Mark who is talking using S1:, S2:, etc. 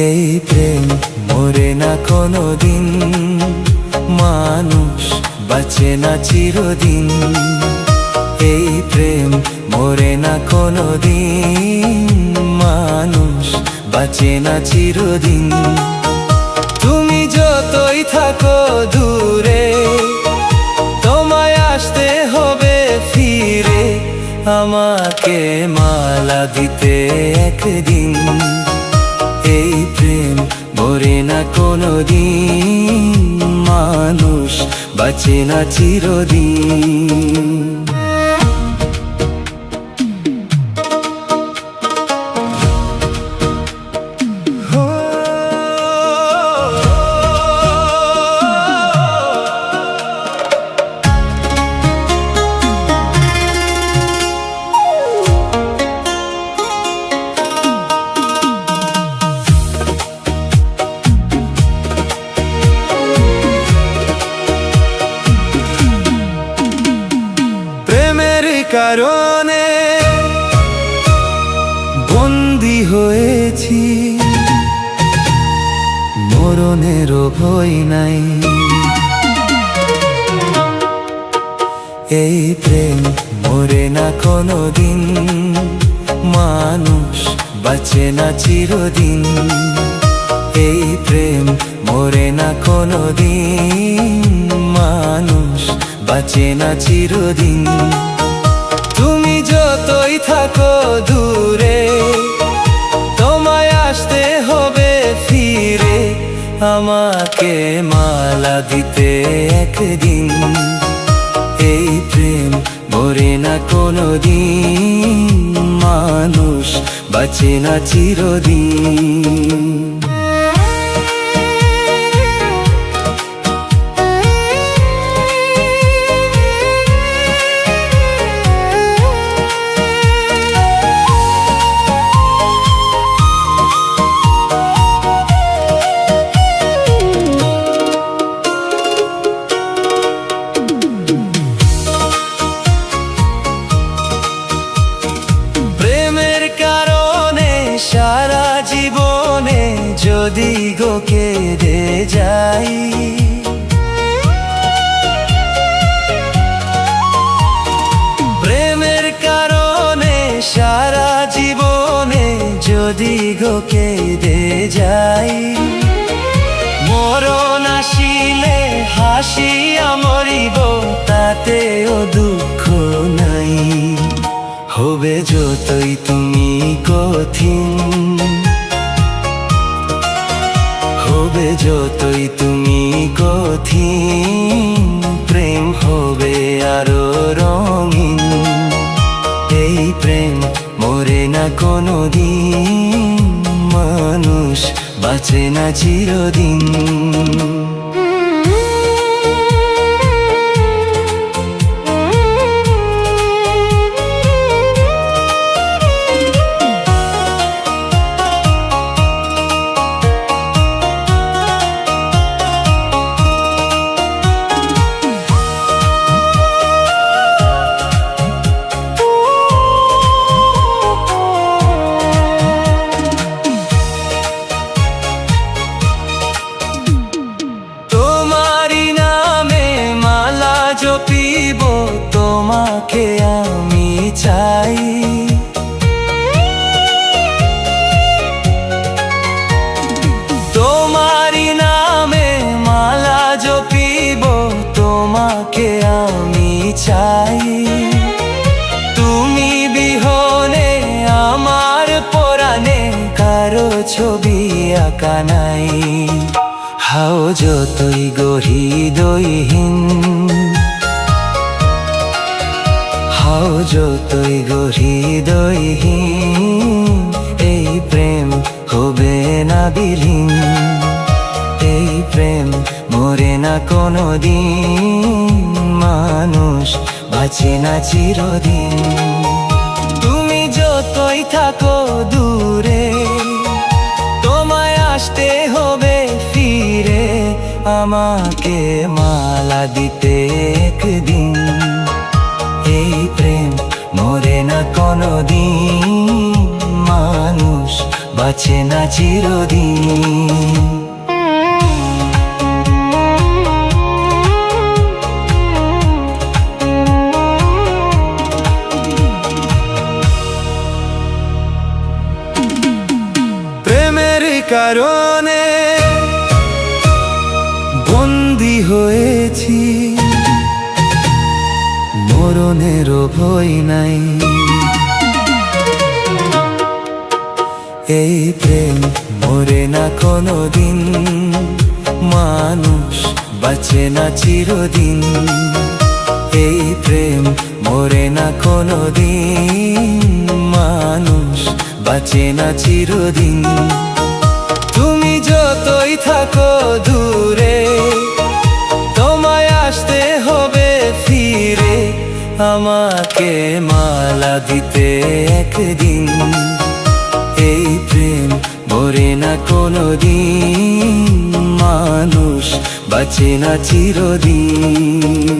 S1: এই প্রেম মরে না কোনোদিন, মানুষ বাঁচে না চিরদিন। এই প্রেম মরে না কোনোদিন, মানুষ বাঁচে না চিরদিন। তুমি যতই থাকো দূরে, তোমায় আসতে হবে ফিরে, আমাকে মালা দিতে একদিন। এই প্রেম মরে না কোনোদিন, মানুষ বাঁচে না চিরদিন। কারণে বন্দী হয়েছি, মরণেরও ভয় নাই। এই প্রেম মরে না কোনোদিন, মানুষ বাঁচে না চিরদিন। এই প্রেম মরে না কোনোদিন, মানুষ বাঁচে না চিরদিন। তুমি যতই থাকো দূরে, তোমায় আসতে হবে ফিরে, আমাকে মালা দিতে একদিন। এই প্রেম মরে না কোনোদিন, মানুষ বাঁচে না চিরদিন। সারা জীবনে যদি গো কেঁদে যাই, প্রেমের কারণে সারা জীবনে যদি গো কেঁদে যাই, মরণ আসিলে হাসিয়া মরিব, তাতেও দুঃখ নাই। হবে যতই তুমি কঠিন, হবে যতই তুমি কঠিন, প্রেম হবে আরো রঙিন। এই প্রেম মরে না কোনোদিন, মানুষ বাঁচে না চিরদিন। জপিব তোমাকে আমি চাই, তোমারি নামে মালা জপিব তোমাকে আমি চাই। তুমি বিহনে আমার পরাণে কারো ছবি আঁকা নাই। হাও যতই গো হৃদয়হীন, হাও যতই গো হৃদয়হীন, এই প্রেম হবে না বিলীন। এই প্রেম মরে না কোনোদিন, মানুষ বাঁচে না চিরদিন। তুমি যতই থাকো দূরে, তোমায় আসতে হবে ফিরে, আমাকে মালা দিতে একদিন। এই প্রেম মরে না কোনোদিন, মানুষ বাঁচে না চিরদিন। প্রেমের কারণে বন্দী হয়েছি, মরণেরও ভয় নাই। এই প্রেম মরে না কোনোদিন, মানুষ বাঁচে না চিরদিন। এই প্রেম মরে না কোনোদিন, মানুষ বাঁচে না চিরদিন। তুমি যতই থাকো দূরে, তোমায় আসতে হবে ফিরে, আমাকে মালা দিতে একদিন। এই প্রেম মরে না কোনোদিন, মানুষ বাঁচে না চিরদিন।